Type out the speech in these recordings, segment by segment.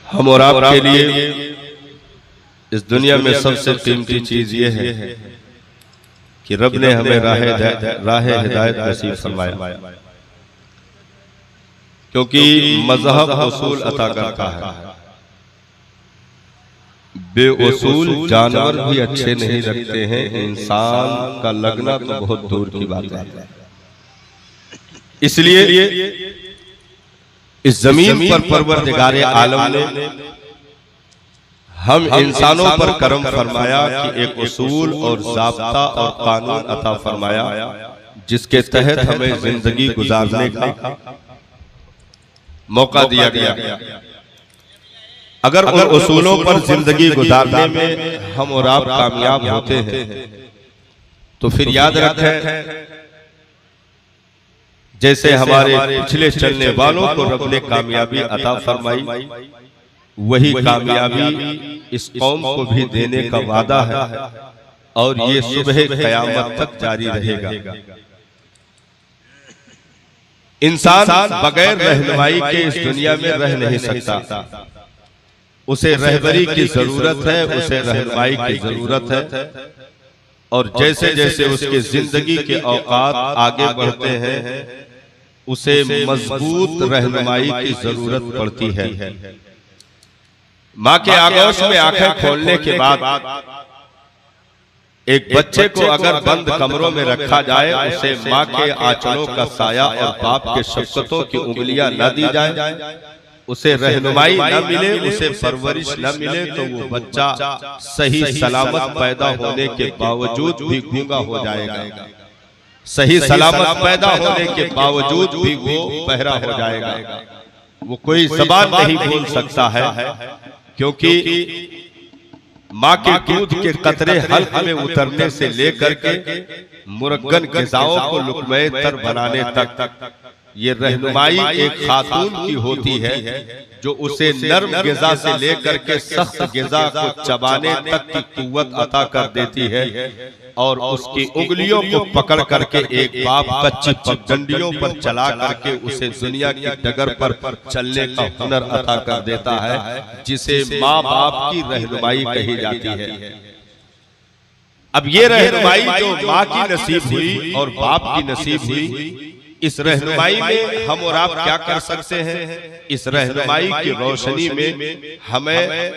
हम और आपके लिए इस दुनिया में सबसे कीमती चीज ये है कि रब ने हमें राह हिदायत नसीब फरमाया, क्योंकि मजहब उसूल अता करता है। बेउसूल जानवर भी अच्छे नहीं लगते हैं, इंसान का लगना तो बहुत दूर की बात है। इसलिए इस जमीन पर परवरदिगारे आलम ने हम इंसानों पर करम फरमाया कि एक उसूल और ज़ाब्ता और कानून अता फरमाया, जिसके तहत हमें जिंदगी गुजारने का मौका दिया गया। अगर उन उसूलों पर जिंदगी गुजारने में हम और आप कामयाब होते हैं तो फिर याद रखें, जैसे हमारे पिछले चलने वालों को रब ने कामयाबी अता फरमाई, वही कामयाबी इस कौम को भी देने का वादा है और ये सुबह क़यामत तक जारी रहेगा। इंसान बगैर रहनुमाई के इस दुनिया में रह नहीं सकता। उसे रहबरी की जरूरत है, उसे रहनुमाई की जरूरत है। और जैसे जैसे उसके जिंदगी के औकात आगे बढ़ते हैं, उसे मजबूत रहनुमाई की जरूरत पड़ती है। माँ के आगोश में आंखें खोलने के बाद एक बच्चे को अगर बंद कमरों में रखा जाए, उसे माँ के आंचलों का साया और बाप के शफ़क़तों की उंगलियां न दी जाए, उसे रहनुमाई न मिले, उसे परवरिश न मिले, तो वो बच्चा सही सलामत पैदा होने के बावजूद भी गूंगा हो जाएगा। सही सलामत पैदा होने के बावजूद भी वो बहरा हो जाएगा। वो कोई ज़बान नहीं बोल सकता है, क्योंकि माँ के दूध के कतरे हल्क में उतरने से लेकर के मुरक्कन ग़िज़ाओं को लुक़मे तर बनाने तक ये रहनुमाई एक खातून की होती है, जो उसे नर्म ग़िज़ा से लेकर के सख्त ग़िज़ा को चबाने तक की कुव्वत अता कर देती है और उसकी उंगलियों को पकड़ करके एक बाप कच्ची पगडंडियों पर चला करके उसे दुनिया की डगर पर चलने का हुनर अता कर देता है, जिसे माँ बाप की रहनुमाई कही जाती है। अब ये रहनुमाई जो माँ की नसीब हुई और बाप की नसीब हुई, इस रहनुमाई में हम और आप क्या कर सकते हैं? इस रहनुमाई की रोशनी में हमें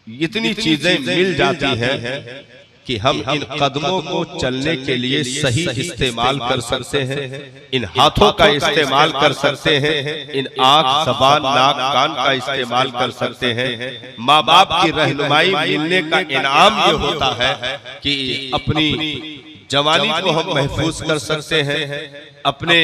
इतनी चीजें मिल जाती हैं कि हम इन कदमों को चलने के लिए सही इस्तेमाल कर सकते हैं, इन हाथों का इस्तेमाल कर सकते हैं, इन आँख, ज़बान, नाक, कान का इस्तेमाल कर सकते हैं। माँ बाप की रहनुमाई मिलने का इनाम ये होता है कि अपनी जवानी को हम महफूज कर सकते हैं, अपने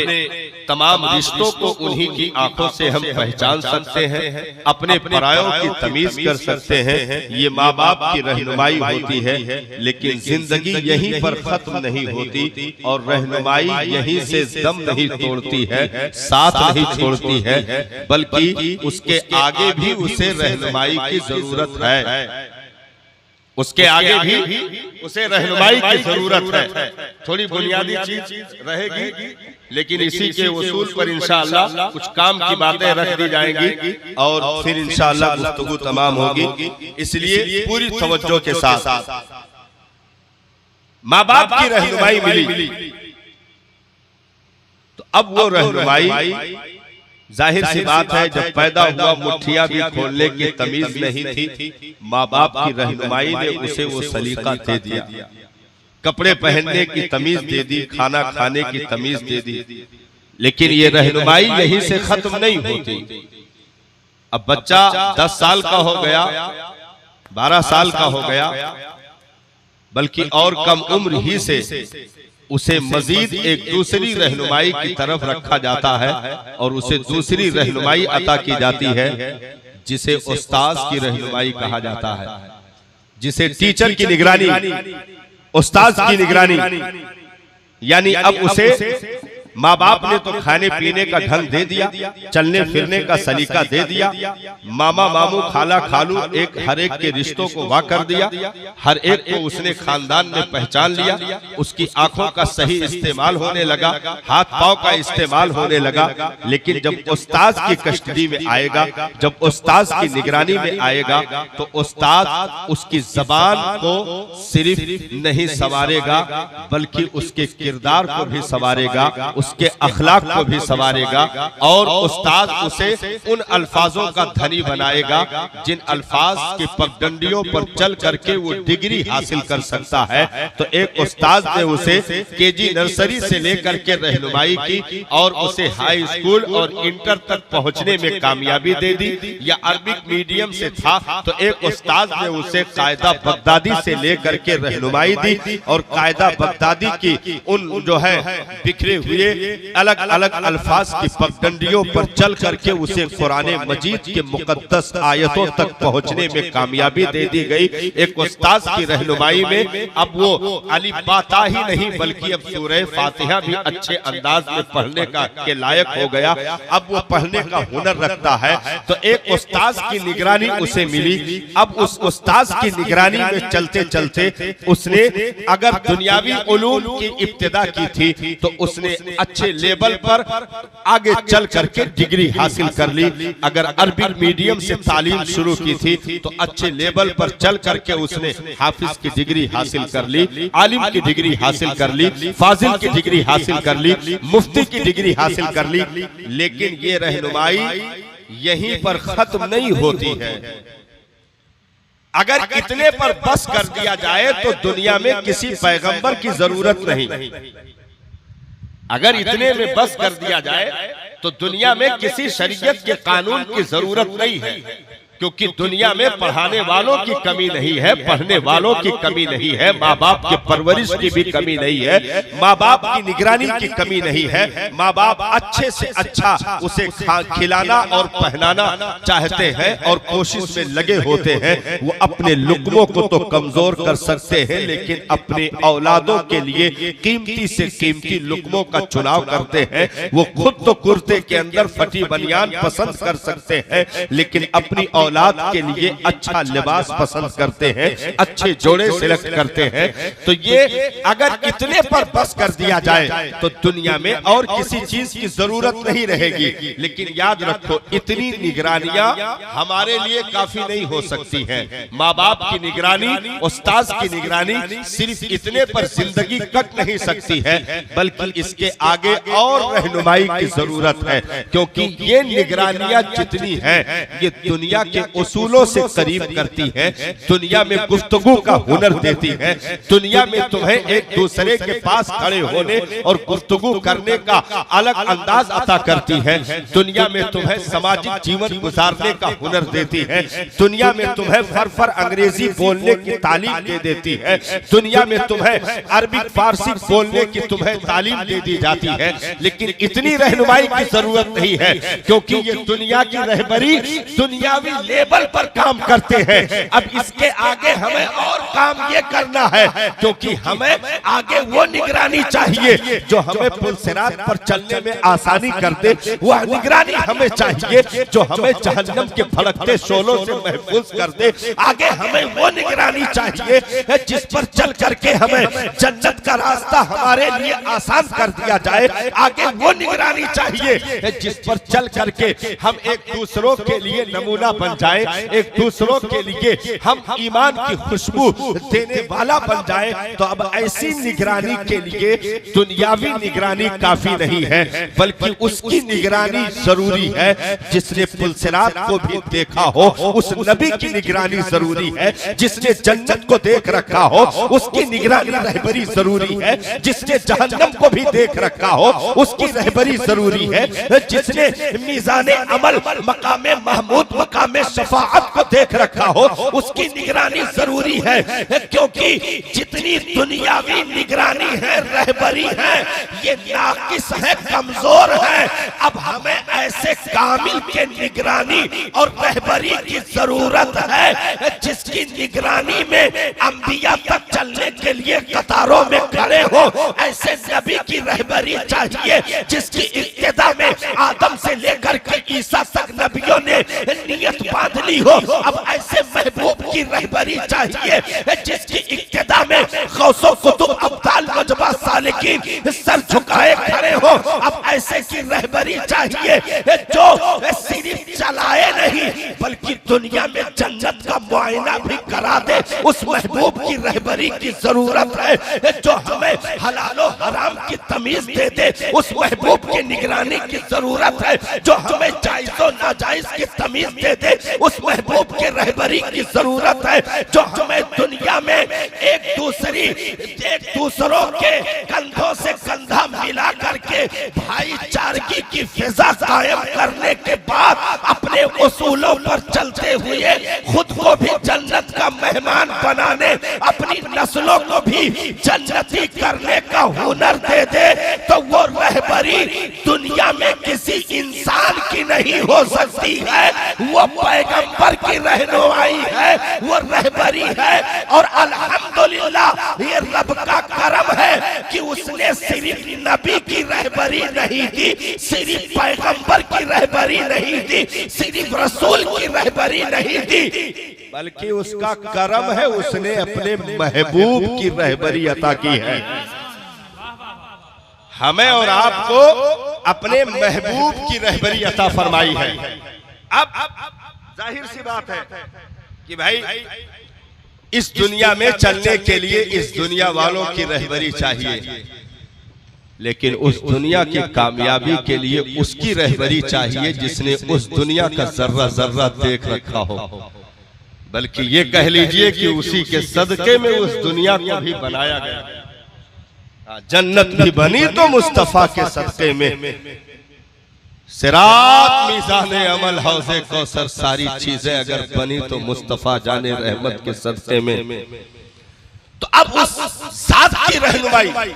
तमाम रिश्तों को उन्हीं की आंखों से हम पहचान सकते हैं, अपने परायों की तमीज कर सकते हैं। ये माँ बाप की रहनुमाई होती है, लेकिन जिंदगी यहीं पर खत्म नहीं होती और रहनुमाई यहीं से दम नहीं तोड़ती है, साथ नहीं छोड़ती है, बल्कि उसके आगे भी उसे रहनुमाई की जरूरत है। उसके आगे भी उसे रहनुमाई की जरूरत है। थोड़ी बुनियादी चीज रहेगी, लेकिन इसी के उसूल पर इंशाअल्लाह कुछ काम की बातें रख दी जाएंगी और फिर इंशाअल्लाह गुफ्तगू तमाम होगी। इसलिए पूरी तवज्जो के साथ माँ बाप की रहनुमाई मिली, तो अब वो रहनुमाई जाहिर सी बात है, जब पैदा हुआ मुठ्ठियां भी खोलने की तमीज नहीं थी, माँ बाप की रहनुमाई ने उसे वो सलीका दे दिया, कपड़े पहनने की तमीज दे दी, खाना खाने की तमीज दे दी। लेकिन ये रहनुमाई यहीं से खत्म नहीं होती। अब बच्चा 10 साल का हो गया, 12 साल का हो गया, बल्कि और कम उम्र ही से उसे मजीद एक दूसरी रहनुमाई की तरफ रखा जाता है और उसे दूसरी रहनुमाई अता की जाती है, जिसे उस्ताद की रहनुमाई कहा जाता है, जिसे टीचर की निगरानी, उस्ताद की निगरानी, यानी अब उसे माँ बाप ने तो खाने पीने का ढंग दे दिया, चलने फिरने का सलीका दे दिया, मामा मामू खाला खालू एक हर एक के रिश्तों को वाह कर दिया, हर एक को उसने खानदान में पहचान लिया, उसकी आंखों का सही इस्तेमाल होने लगा, हाथ पांव का इस्तेमाल होने लगा। लेकिन जब उस्ताद की कस्टडी में आएगा, जब उस्ताद की निगरानी में आएगा, तो उस्ताद उसकी जबान को सिर्फ नहीं संवारेगा बल्कि उसके किरदार को भी संवारेगा, उसके अखलाक को भी संवारेगा और उस्ताद उसे उन अल्फाजों का धनी बनाएगा जिन अल्फाज के पगडंडियों पर चल करके वो डिग्री हासिल कर सकता है। तो एक उस्ताद ने उसे केजी नर्सरी से लेकर के रहनुमाई की और उसे हाई स्कूल और इंटर तक पहुंचने में कामयाबी दे दी, या अरबिक मीडियम से था तो एक उस्ताद ने उसे कायदा बगदादी से लेकर के रहनुमाई दी और कायदा बगदादी की उन जो है बिखरे हुए अलग अलग अल्फाज की पगडंडियों पर चल करके उसे कुरान मजीद के मुकद्दस आयतों तक पहुंचने में कामयाबी दे दी गई। एक उस्ताद की रहनुमाई में अब वो अली बाता ही नहीं बल्कि अब सूरह फातिहा भी अच्छे अंदाज में पढ़ने का के लायक हो गया, अब वो पढ़ने का हुनर रखता है। तो एक उस्ताद की निगरानी उसे मिली। अब उस उस्ताद की निगरानी में चलते चलते उसने अगर दुनियावी उलूम की इब्तिदा की थी तो उसने अच्छे लेवल पर आगे चल करके डिग्री हासिल कर ली। अगर अरबिक मीडियम से तालीम शुरू की थी तो अच्छे लेवल पर चल करके उसने हाफिज की डिग्री हासिल कर ली, आलिम की डिग्री हासिल कर ली, फाजिल की डिग्री हासिल कर ली, मुफ्ती की डिग्री हासिल कर ली। लेकिन ये रहनुमाई यहीं पर खत्म नहीं होती है। अगर इतने पर बस कर दिया जाए तो दुनिया में किसी पैगंबर की जरूरत नहीं। अगर इतने में बस कर दिया जाए तो दुनिया में किसी शरीयत के कानून की जरूरत नहीं है, क्योंकि दुनिया में पढ़ाने वालों की कमी नहीं है, पढ़ने वालों की कमी नहीं है, माँ बाप के परवरिश की भी कमी नहीं है, माँ बाप की निगरानी की कमी नहीं है। माँ बाप अच्छे से अच्छा उसे खिलाना और पहनाना चाहते हैं और कोशिश में लगे होते हैं। वो अपने लुक्मों को तो कमजोर कर सकते हैं लेकिन अपने औलादों के लिए कीमती से कीमती लुक्मों का चुनाव करते हैं। वो खुद तो कुर्ते के अंदर फटी बनियान पसंद कर सकते हैं लेकिन अपनी औलाद के लिए अच्छा लिबास पसंद करते हैं, अच्छे जोड़े सिलेक्ट करते हैं। तो ये अगर इतने पर बस कर दिया जाए तो दुनिया में और किसी चीज की जरूरत नहीं रहेगी। लेकिन याद रखो इतनी निगरानियां हमारे लिए काफी नहीं हो सकती हैं। माँ बाप की निगरानी, उस्ताद की निगरानी सिर्फ इतने पर जिंदगी कट नहीं सकती है बल्कि इसके आगे और रहनुमाई की जरूरत है, क्योंकि ये निगरानियां जितनी हैं ये दुनिया के उसूलों से करीब करती है, दुनिया में गुफ्तगू का हुनर देती है, दुनिया में तुम्हें एक दूसरे के पास खड़े होने और गुफ्तगू करने का अलग अंदाज अता करती है, दुनिया में तुम्हें सामाजिक जीवन गुजारने का हुनर देती है, दुनिया में तुम्हें फर अंग्रेजी बोलने की तालीम दे देती है, दुनिया में तुम्हें अरबिक फारसी बोलने की तुम्हें तालीम दे दी जाती है। लेकिन इतनी रहनुमाई की जरूरत नहीं है, क्योंकि ये दुनिया की रहबरी दुनियावी लेवल पर काम करते हैं। अब इसके आगे हमें और काम ये करना है, क्योंकि हमें आगे वो निगरानी चाहिए जो हमें पुलसिरात पर चलने में आसानी कर दे। वह निगरानी हमें चाहिए जो हमें जहन्नम के भड़कते शोलों से महफूज कर दे। आगे हमें वो निगरानी चाहिए जिस पर चल करके हमें जन्नत का रास्ता हमारे लिए आसान कर दिया जाए। आगे वो निगरानी चाहिए जिस पर चल करके हम एक दूसरों के लिए नमूना बन जाए, एक दूसरों के लिए हम ईमान की खुशबू देने वाला बन जाए। तो अब ऐसी निगरानी के लिए दुनियावी निगरानी काफी नहीं है बल्कि उसकी निगरानी जरूरी है जिसने पुलसिरात को भी देखा हो, उस नबी की निगरानी जरूरी है जिसने जन्नत को देख रखा हो, उसकी निगरानी रहबरी जरूरी है जिसने जहन्नम को भी देख रखा हो, उसकी रहबरी जरूरी है जिसने मीज़ाने अमल मकामे महमूद मकामे शफाअत को देख रखा हो, उसकी निगरानी जरूरी है। क्योंकि जितनी दुनियावी निगरानी है, रहबरी है, ये नाकिस है, कमजोर है। अब हमें ऐसे कामिल के निगरानी और रहबरी की जरूरत है जिसकी निगरानी में अंबिया तक चलने के लिए कतारों में खड़े हो। ऐसे नबी की रहबरी चाहिए जिसकी इब्तिदा में आदम से लेकर के ईसा तक नबियों ने नियत बांध ली हो। अब ऐसे महबूब की रहबरी चाहिए जिसकी इब्तिदा में गौसो कुतुब अब्दाल मजबा सालिकीन सर झुकाए खड़े हो। अब ऐसे की रहबरी चाहिए जो सिर्फ चलाए नहीं बल्कि दुनिया में जन्नत का मुआयना भी करा दे। उस महबूब की रहबरी की जरूरत है जो हमें हलालो हराम की तमीज दे दे। उस महबूब की निगरानी की जरूरत है जो हमें जायज़ और नाजायज की तमीज दे दे। उस महबूब के रहबरी की जरूरत है जो हमें दुनिया में एक दूसरों के कंधों से कंधा मिला करके भाईचारगी की फिजा कायम करने के बाद अपने उसूलों पर चलते हुए खुद को भी जन्नत का मेहमान बनाने, अपनी नस्लों को भी जन्नती करने का हुनर दे दे। तो वो रहबरी दुनिया में किसी इंसान की नहीं हो सकती है, वो पैगंबर की रहनुमाई है, वो रहबरी है। और अल्हम्दुलिल्लाह ये रब का करम है कि उसने सिर्फ नबी की रहबरी नहीं दी, सिर्फ पैगंबर की रहबरी नहीं दी, सिर्फ रसूल की रहबरी नहीं दी, बल्कि उसका करम है उसने अपने महबूब की रहबरी अता की है। हमें और आपको अपने महबूब की रहबरी अता फरमाई है। अब जाहिर सी बात है कि भाई इस दुनिया में चलने के लिए इस दुनिया वालों की रहबरी चाहिए, लेकिन उस दुनिया की कामयाबी के लिए उसकी रहबरी चाहिए जिसने उस दुनिया का जर्रा जर्रा देख रखा हो। बल्कि ये कह लीजिए कि उसी के सदके में उस दुनिया को भी बनाया गया। जन्नत भी बनी तो मुस्तफा के सदके में, सिरात मीज़ान अमल हौज़े कौसर सारी चीजें अगर बनी तो मुस्तफा जाने रहमत के सदके में। तो अब उस साथ की रहनुमाई,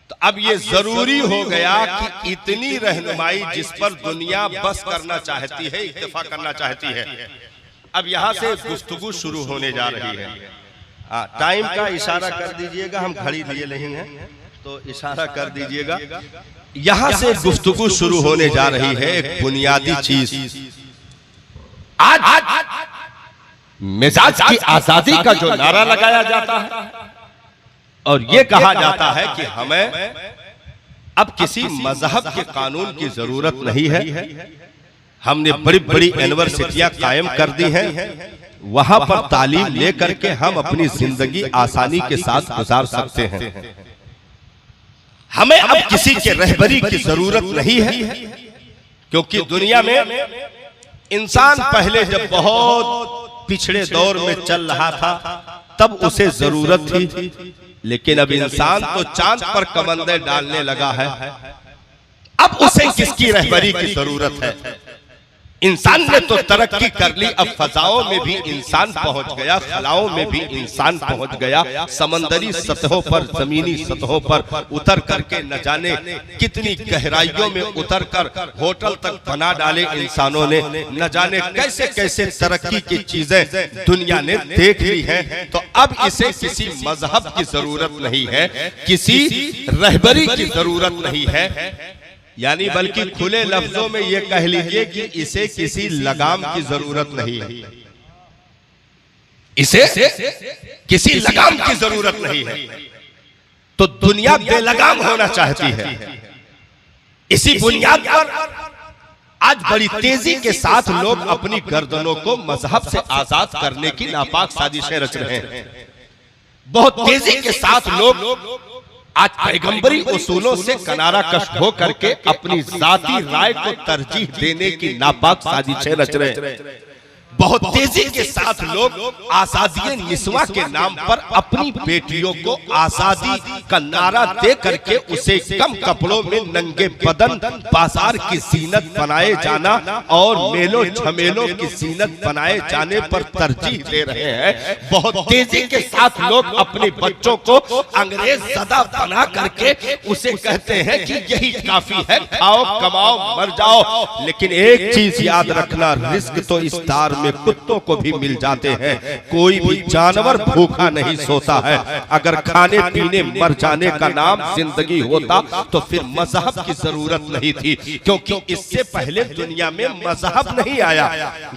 तो अब ये जरूरी हो गया कि इतनी रहनुमाई जिस पर दुनिया बस करना चाहती है, इत्तेफा करना चाहती है। अब यहां से गुफ्तगू शुरू होने जा रही है। टाइम का इशारा कर दीजिएगा, हम घड़ी लिए नहीं हैं तो इशारा कर दीजिएगा। यहां से गुफ्तगू शुरू होने जा रही है एक बुनियादी चीज। आज मिजाज की आजादी का जो नारा लगाया जाता है और ये कहा जाता है कि हमें अब किसी मजहब के कानून की जरूरत नहीं है, हमने बड़ी बड़ी यूनिवर्सिटियां कायम कर दी हैं, वहां पर तालीम लेकर के हम अपनी जिंदगी आसानी के साथ गुजार सकते हैं। हमें अब किसी के रहबरी की जरूरत नहीं है, क्योंकि दुनिया में इंसान पहले जब बहुत पिछड़े दौर में चल रहा था तब उसे जरूरत थी, लेकिन अब इंसान तो चांद पर कमंदे डालने लगा है। अब उसे किसकी रहबरी की जरूरत है? इंसान ने तो तरक्की कर ली, अब फजाओं में भी इंसान पहुंच गया, खलाओं में भी इंसान पहुंच गया, समंदरी सतहों पर, जमीनी सतहों पर उतर करके न जाने कितनी गहराइयों में उतरकर होटल तक बना डाले इंसानों ने, न जाने कैसे कैसे तरक्की की चीजें दुनिया ने देख ली हैं। तो अब इसे किसी मजहब की जरूरत नहीं है, किसी रहबरी की जरूरत नहीं है, यानी बल्कि खुले लफ्जों में यह कह लीजिए कि इसे किसी लगाम की जरूरत नहीं है, इसे किसी लगाम की जरूरत नहीं है। तो दुनिया बेलगाम होना चाहती है। इसी बुनियाद पर आज बड़ी तेजी के साथ लोग अपनी गर्दनों को मजहब से आजाद करने की नापाक साजिशें रच रहे हैं। बहुत तेजी के साथ लोग आज पैगंबरी उसूलों से किनारा कश हो करके अपनी जाती राय को तरजीह देने की नापाक साजिशें रच रहे हैं। बहुत तेजी के साथ लोग आजादी निस्वा के नाम पर अपनी बेटियों को आजादी का नारा दे करके उसे कम कपड़ों में नंगे बदन बाजार की जीनत बनाए जाना और मेलों झमेलों की जीनत बनाए जाने पर तरजीह दे रहे हैं। बहुत तेजी के साथ लोग अपने बच्चों को अंग्रेज ज़दा बना करके उसे कहते हैं कि यही काफी है, खाओ कमाओ मर जाओ। लेकिन एक चीज याद रखना, रिस्क तो इस दार में कुत्तों को भी मिल जाते हैं। कोई भी जानवर भूखा नहीं सोता है। अगर खाने पीने मर जाने का नाम जिंदगी होता तो फिर मजहब की जरूरत नहीं थी, क्योंकि इससे पहले दुनिया में मजहब नहीं आया।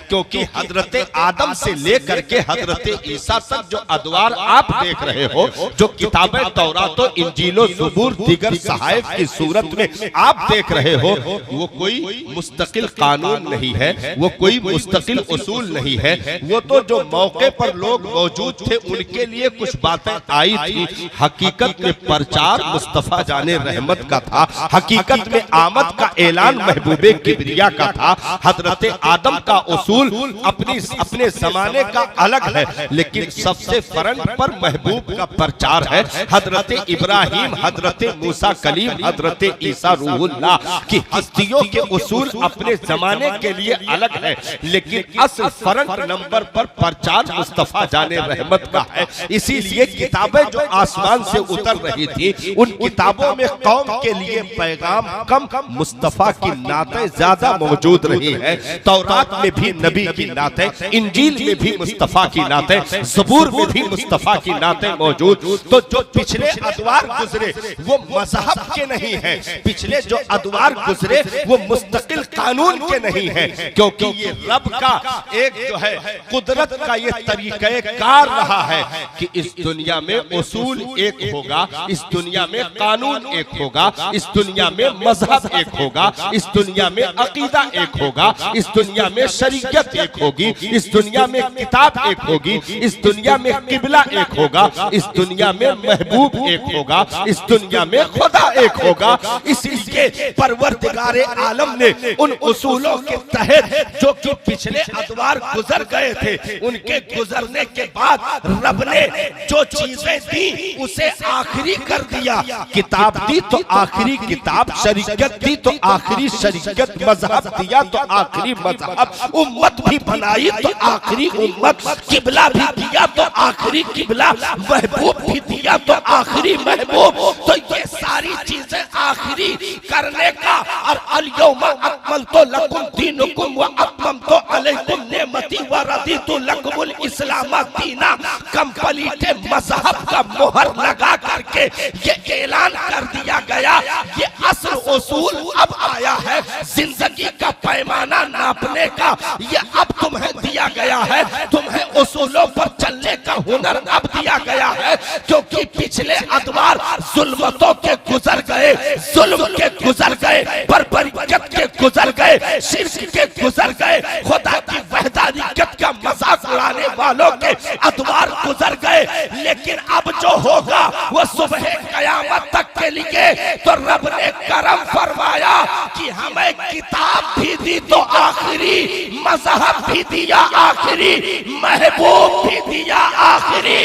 क्योंकि हजरत आदम से लेकर के हजरत ईसा तक जो अदवार आप देख रहे हो, जो किताबें तौरात और इंजील और ज़बूर दीगर सहाइफ की सूरत में आप देख रहे हो, वो कोई मुस्तकिल कानून नहीं है, वो कोई मुस्तकिल उसूल नहीं है। वो तो जो मौके पर लोग मौजूद थे उनके लिए कुछ बातें आई थी। हकीकत में प्रचार मुस्तफा जाने रहमत का था। हकीकत में आमद का ऐलान महबूबे किबरिया का था। हजरत आदम का उसूल अपने जमाने का अलग है, लेकिन सबसे फ्रंट पर महबूब का प्रचार है। हजरत इब्राहिम, हजरत मूसा कलीम, हजरत ईसा रूहुल्लाह की हस्तियों के उसूल अपने जमाने के लिए अलग है, लेकिन असल फ्रंट नंबर पर प्रचार मुस्तफा जाने रहमत का है। इसीलिए किताबें जो आसमान से उतर रही थी, उन किताबों में कौम के लिए पैगाम कम, मुस्तफा की नातें ज्यादा मौजूद रही है। तौरात में भी नबी की नातें, इंजील में भी मुस्तफा की नातें, ज़बूर में भी मुस्तफा की नातें मौजूद। तो जो पिछले अदवार गुजरे वो मजहब के नहीं है, पिछले जो अदवार गुजरे वो मुस्तकिल कानून के नहीं है, क्योंकि ये रब का एक जो है कुदरत का ये तरीक़ेकार रहा है कि इस दुनिया में उसूल एक होगा, इस दुनिया में कानून एक होगा, इस दुनिया में मजहब एक होगा, इस दुनिया में अकीदा एक होगा, इस दुनिया में शरीयत एक होगी, इस दुनिया में किताब एक होगी, इस दुनिया में किबला एक होगा, इस दुनिया में महबूब एक होगा, इस दुनिया में खुदा एक होगा। इसलिए परवरदिगारे आलम ने उन उसूलों के तहत जो कि पिछले अदवार गुजर गए थे, उनके गुजरने के बाद रब ने जो चीजें दी उसे आखिरी कर दिया। किताब दी तो आखिरी किताब, शरीयत दी तो आखिरी शरीयत, मजहब दिया तो आखिरी मजहब, उम्मत भी बनाई तो आखिरी उम्मत, किबला भी दिया तो आखिरी किबला, महबूब भी दिया तो आखिरी महबूब। तो ये सारी चीजें आखिरी करने का, और अल-यौमा अकमलतु लकुम दीनुकुम व अतममतु अलैकुम नेमती व रदीतु लकुमुल इस्लाम दीना, कंप्लीट मजहब का मोहर लगा करके ये ऐलान कर दिया गया। ये असल उसूल अब आया है, जिंदगी का पैमाना नापने का ये अब तुम्हें दिया गया है। तुम्हें उसूलों पर चलने का हुनर अब दिया गया है, क्योंकि पिछले अदवार जुल्मतों के गुजर गए, जुल्म के गुजर गए, बर्बरियत के गुजर गए, शिर्क के गुजर गए, खुदा की वहदानियत का मजाक उड़ाने वालों के अदवार गुजर गए। लेकिन अब जो होगा वो सुबह कयामत तक के लिए तो रब ने करम फरमाया कि हमें किताब भी दी तो आखिरी, मजहब भी दिया आखिरी, महबूब भी दिया आखिरी।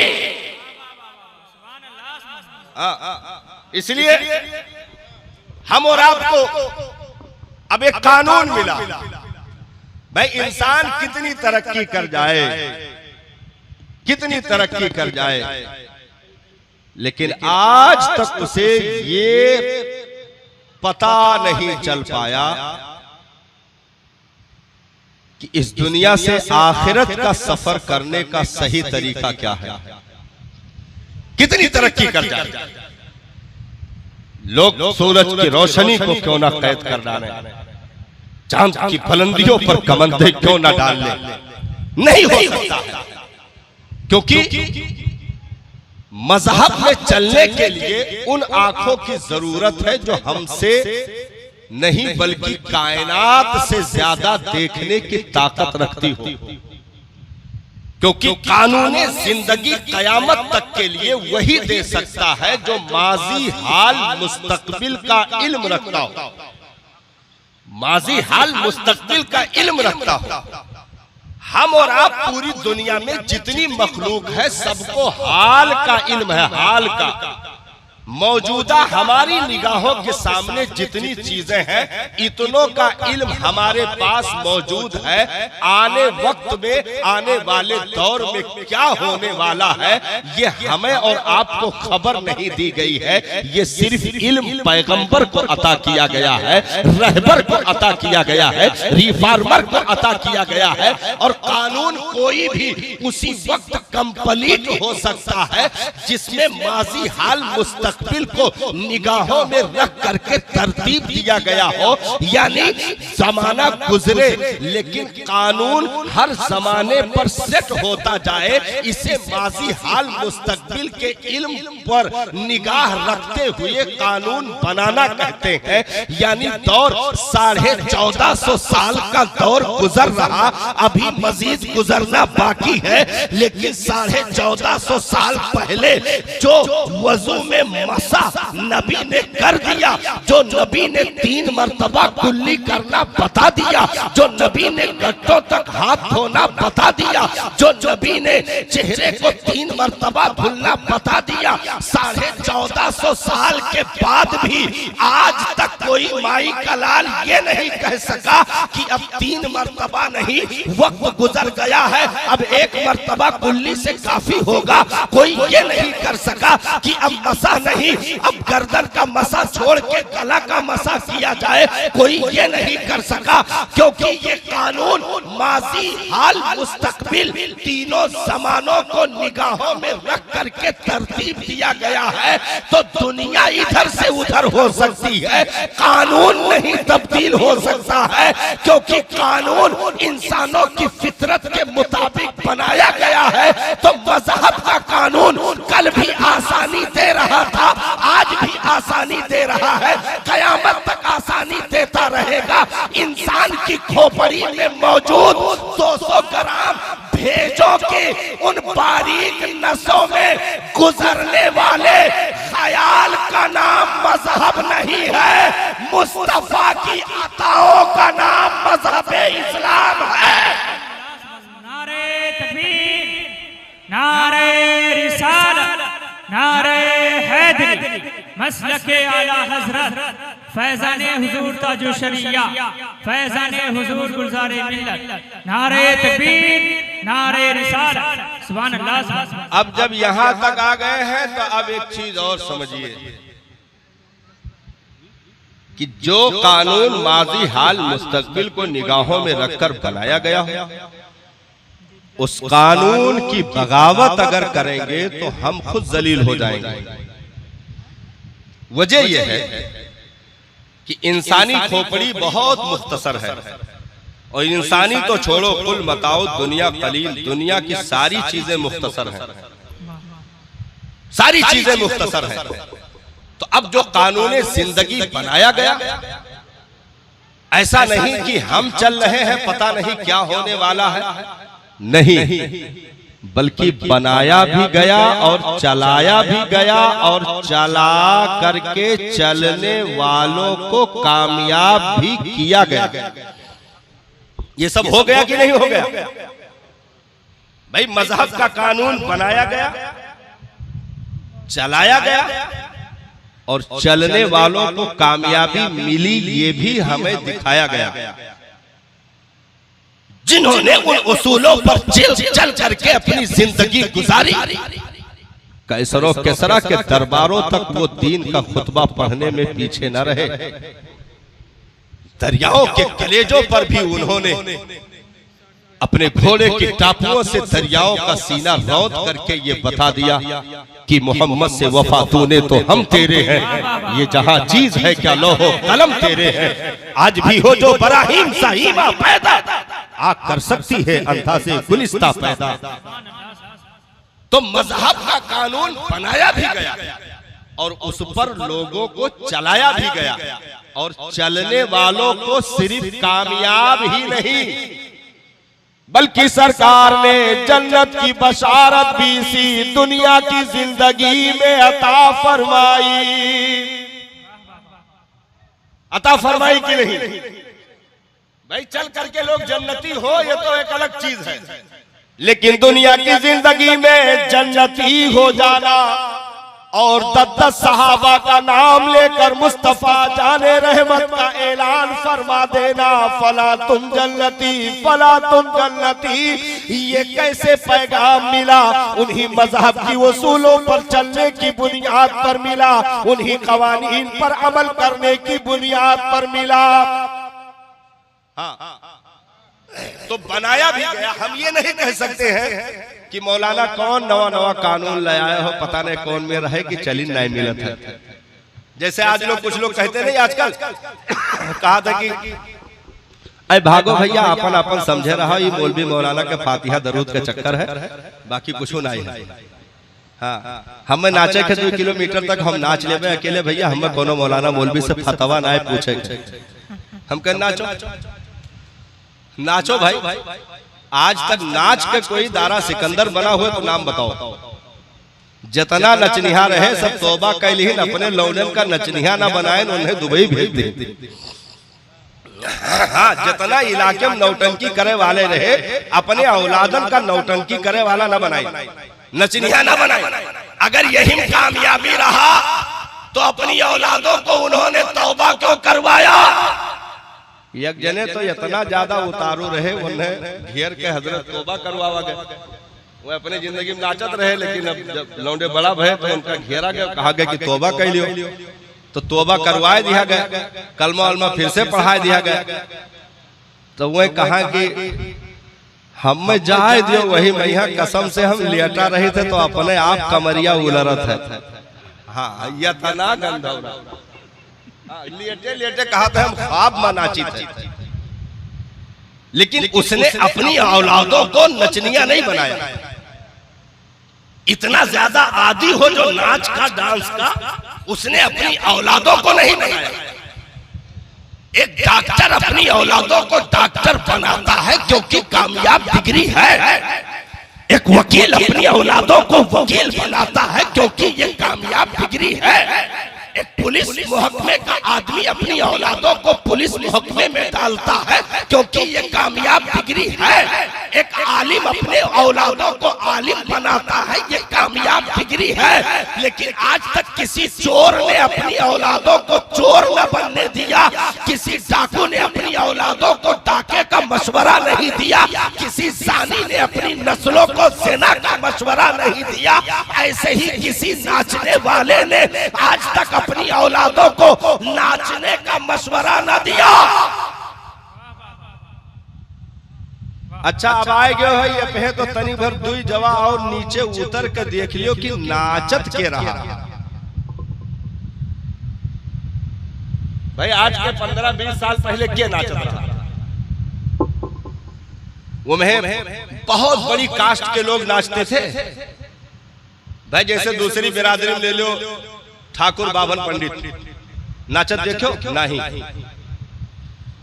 इसलिए हम और आपको अब एक कानून मिला। भाई इंसान कितनी तरक्की कर जाए, कितनी तरक्की कर जाए, लेकिन आज तक उसे ये पता नहीं चल पाया कि इस दुनिया से आखिरत का सफर करने का सही तरीका क्या है। कितनी तरक्की कर जाए, लोग सूरज की रोशनी को क्यों ना कैद कर डालें, चांद की बुलंदियों पर कमंदे क्यों ना डाल लें, नहीं हो सकता है। क्योंकि मजहब में चलने के लिए उन आंखों की जरूरत है जो हमसे नहीं बल्कि कायनात से ज्यादा देखने की ताकत रखती हो। क्योंकि कानून जिंदगी कयामत तक के लिए वही दे सकता है जो माजी हाल मुस्तकबिल का इल्म रखता हो, माजी हाल मुस्तकबिल का इल्म रखता हो। हम और आप पूरी दुनिया में जितनी मखलूक है सबको हाल का इल्म है, हाल का। मौजूदा हमारी निगाहों के सामने जितनी चीजें हैं, इतनों का इल्म हमारे पास मौजूद है। आने वक्त में, आने वाले दौर में क्या होने वाला है, ये हमें और आपको खबर नहीं दी गई है। ये सिर्फ इल्म पैगंबर को अता किया गया है, रहबर को अता किया गया है, रिफॉर्मर को अता किया गया है। और कानून कोई भी उसी वक्त कंप्लीट हो सकता है जिसमें माजी हाल मुस्तकबिल को निगाहों में रख करके तरतीब दिया गया हो। यानी जमाना गुजरे लेकिन कानून हर जमाने पर सेट होता जाए, इसे माजी हाल मुस्तकबिल के इल्म पर निगाह रखते हुए कानून बनाना कहते हैं। यानी दौर 1450 साल का दौर गुजर रहा, अभी मजीद गुजरना बाकी है। लेकिन 1450 साल पहले जो वजू में मसा नबी ने कर दिया, जो नबी ने 3 मरतबा कुल्ली करना बता दिया, जो नबी ने घुटनों तक हाथ धोना बता दिया, जो नबी ने चेहरे को 3 मरतबा धुलना बता दिया, 1450 साल के बाद भी आज तक कोई माई का लाल ये नहीं कह सका कि अब 3 मरतबा नहीं, वक्त गुजर गया है, अब 1 मरतबा कुल्ली से काफी होगा। कोई ये नहीं कर सका कि अब मसा नहीं, अब गर्दन का मसा छोड़ के गला का मसा किया जाए। कोई ये नहीं कर सका, क्योंकि ये कानून माजी हाल मुस्तकबिल तीनों जमानों को निगाहों में रख करके तरतीब दिया गया है। तो दुनिया इधर से उधर हो सकती है, कानून नहीं तब्दील हो सकता है, क्योंकि कानून इंसानों की फितरत के मुताबिक बनाया गया है। तो मजहब का कानून कल भी आसानी दे रहा था, आज भी आसानी दे रहा है, कयामत तक आसानी देता रहेगा। इंसान की खोपड़ी में मौजूद 200 ग्राम भेजों के उन बारीक नसों में गुजरने वाले ख्याल का नाम मजहब नहीं है, मुस्तफा की अताओं का नाम मजहब इस्लाम है। नारे तकबीर, नारे रिसालत, नारे हैदरी, मसलके आला हजरत, फैज़ाने हुजूर ताजो शरिया, फैज़ाने हुजूर गुलज़ारे मिल्लत, नारे तकबीर, नारे रिसालत, सुभान अल्लाह, सुभान अल्लाह। अब जब यहां तक आ गए हैं तो अब एक चीज और समझिए कि जो कानून माजी हाल मुस्तकबिल को निगाहों में रखकर बनाया गया हो, उस कानून की बगावत अगर करेंगे तो हम खुद जलील हो जाएंगे। वजह यह है कि इंसानी खोपड़ी बहुत मुख्तसर है, और इंसानी तो छोड़ो, कुल मताओ दुनिया कलील, दुनिया की सारी चीजें मुख्तसर हैं, सारी चीजें मुख्तसर हैं। तो अब जो कानून जिंदगी बनाया गया, ऐसा नहीं कि हम चल रहे हैं पता नहीं क्या होने वाला है, नहीं, बल्कि बनाया भी गया और चलाया भी गया, और चला करके चलने वालों को कामयाब भी किया गया। ये सब हो गया कि नहीं हो गया? भाई मजहब का कानून बनाया गया, चलाया गया, और चलने वालों को कामयाबी मिली, ये भी हमें दिखाया गया। जिन्होंने उन उसूलों पर चल करके अपनी जिंदगी गुजारी, कैसरो केसरा के दरबारों तक वो दीन का खुतबा पढ़ने में पीछे न रहे। दरियाओं के कलेजों पर भी उन्होंने अपने घोड़े की टापुओं से दरियाओं का सीना रौंद करके ये बता दिया कि मोहम्मद से वफा तूने तो हम तेरे हैं, ये जहां चीज है क्या लोहो कलम तेरे हैं। आज भी हो जो बराहीम साहिबा पैदा, आग कर सकती है अंधा से गुलिस्ता पैदा। तो मजहब का कानून बनाया भी गया और उस पर लोगों को चलाया भी गया, और चलने वालों को सिर्फ कामयाब ही नहीं बल्कि सरकार ने जन्नत की बशारत भी इसी दुनिया की जिंदगी में अता फरमाई कि नहीं? भाई चल करके लोग जन्नती हो ये तो एक अलग चीज है, लेकिन दुनिया की जिंदगी में जन्नती हो जाना और 10 सहाबा का नाम लेकर मुस्तफा जाने रहमत का ऐलान फरमा देना, फला तुम जन्नती, फला तुम जन्नती। ये कैसे पैगाम मिला? उन्हीं मजहब की उसूलों पर चलने की बुनियाद पर मिला, उन्हीं कवानीन पर अमल करने की बुनियाद पर मिला। हाँ, तो बनाया भी गया। हम ये नहीं कह सकते हैं कि मौलाना कौन नवा नवा कानून लाया हो, पता नहीं कौन में रहे कि चली नहीं मिलत है। जैसे आज लोग कुछ लोग कहते नहीं, आजकल कहा था कि अरे भागो भैया अपन अपन समझे रहा, ये मौलवी मौलाना के फातिहा दरूद के चक्कर है, बाकी कुछ नहीं है। हाँ, हमें नाचे के 2 किलोमीटर तक हम नाच लेवे अकेले भैया, हमें कोनो मौलाना मौलवी से फतवा ना पूछे। हम कह नाचो नाचो भाई, आज तक नाच के कोई दारा सिकंदर बना हुआ तो नाम बताओ। जितना नचनिहा रहे सब तौबा कैलिहिन, अपने लौंडन का नचनिहा ना बनाए, उन्हें दुबई भेज दे। हाँ, जितना इलाके में नौटंकी करे वाले रहे, अपने औलादन का नौटंकी करे वाला ना बनाए, नचनिहा ना बनाए। अगर यही कामयाबी रहा तो अपनी औलादों को उन्होंने तौबा क्यों करवाया? एक जने तो इतना ज्यादा उतारू रहे, उन्हें घेर के हजरत तौबा करवावा गए। वो अपने जिंदगी में नाचत रहे, लेकिन अब जब लौंडे बड़ा भय तो उनका घेरा गया, कहा गया कि तौबा कर लियो, तो तौबा करवाए दिया गया, कलमा वलमा फिर से पढ़ा दिया गया। तो वह कहा कि हम जाए दियो, वही मैया कसम से हम लेटा रहे थे तो अपने आप कमरिया उलरत है। हाँ, यह था ना गंधौरा, लेटे लेटे कहा था हम ख्वाब में नाची थे। लेकिन उसने अपनी औलादों को नचनिया नहीं बनाया। इतना ज्यादा आदी हो जो नाच का, डांस का, उसने अपनी औलादों को नहीं बनाया। एक डॉक्टर अपनी औलादों को डॉक्टर बनाता है क्योंकि कामयाब डिग्री है। एक वकील अपनी औलादों को वकील बनाता है क्योंकि ये कामयाब डिग्री है। एक पुलिस महकमे का आदमी अपनी औलादों को पुलिस महकमे में डालता है क्योंकि ये कामयाब डिग्री है। एक आलिम अपने औलादों को आलिम बनाता है, ये कामयाब डिग्री है। लेकिन आज तक किसी चोर ने अपनी औलादों को चोर न बनने दिया, किसी डाकू ने अपनी औलादों को डाके का मशवरा नहीं दिया, किसी जानी ने अपनी नस्लों को सेना का मशवरा नहीं दिया। ऐसे ही किसी नाचने वाले ने आज तक अपनी औलादों को नाचने का मशवरा न दिया। अच्छा, अब आए गए हो ये पे तो तनी भर दुई जवा और नीचे उतर के देख लियो कि नाचत के रहा। भाई आज के 15-20 साल पहले के नाचत रहा? वो में बहुत बड़ी कास्ट के लोग नाचते थे भाई। जैसे दूसरी बिरादरी में ले लो, ठाकुर बाभन पंडित नाचत देखो नहीं।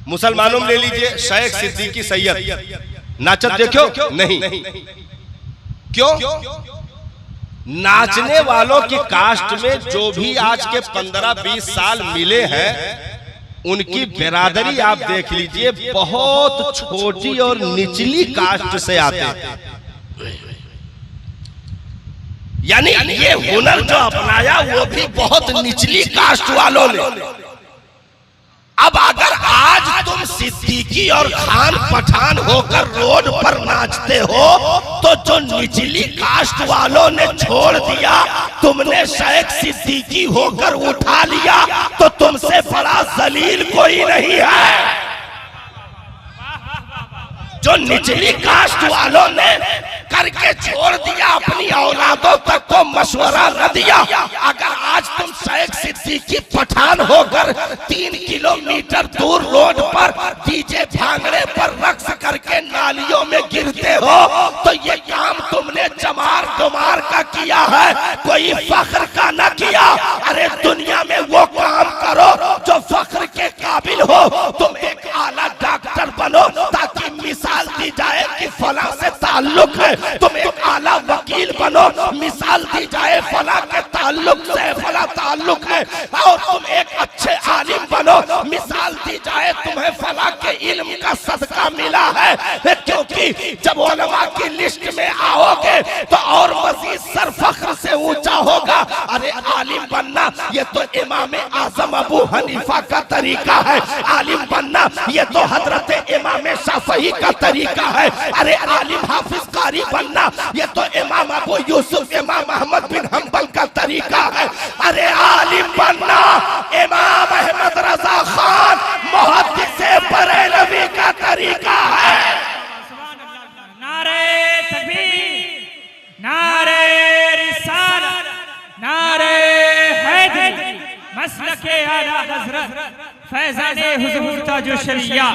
मुसलमानों में ले लीजिए, शेख सिद्दीकी सैयद नाचत देखो नहीं। क्यों? नाचने वालों की कास्ट में जो भी आज के 15-20 साल मिले हैं, उनकी बिरादरी आप देख लीजिए बहुत छोटी और निचली कास्ट से आते हैं। यानी ये हुनर जो अपनाया वो भी बहुत निचली कास्ट वालों ने। अब अगर आज तुम सिद्दीकी और खान पठान होकर रोड पर नाचते हो तो जो निचली कास्ट वालों ने छोड़ दिया, तुमने शेख सिद्दीकी होकर उठा लिया, तो तुमसे बड़ा जलील कोई नहीं है। जो निचली कास्ट वालों ने करके छोड़ दिया, अपनी औलादों तक को मशवरा न दिया। अगर आज तुम शेख सिद्दीकी पठान होकर 3 किलोमीटर दूर रोड पर डीजे भांगड़े पर रक्स करके नालियों में गिरते हो, तो ये काम तुमने चमार डुमार का किया है, कोई फख्र का न किया। अरे दुनिया में वो काम करो जो फख्र के काबिल हो। तुम एक आला डॉक्टर बनो ताकि मिसाल दी जाए कि फला से ताल्लुक है। तुम एक आला वकील बनो, मिसाल दी जाए फला के ताल्लुक से फला ताल्लुक है। और तुम एक अच्छे आलिम बनो, मिसाल दी जाए तुम्हें फला के इल्म का सदका मिला है। क्योंकि की जब उलमा की लिस्ट में आओगे तो और मजीद सर फख्र से ऊंचा होगा। अरे आलिम बनना ये तो इमाम आजम अबू हनीफा का तरीका है, आलिम बनना ये तो हजरत इमाम शाफई का तरीका है। अरे आलिम हाफिज कारी बनना ये तो इमाम अबू यूसुफ इमाम अहमद बिन हंबल का तरीका है। अरे आलिम बनना इमाम अहमद रजा खान मुहद्दिस बरेलवी का तरीका है। नारे तकबीर, नारे रिसालत, नारे हैदरी, मसलके आला हजरत फैज़ाने हुजूर ताजुल शरिया,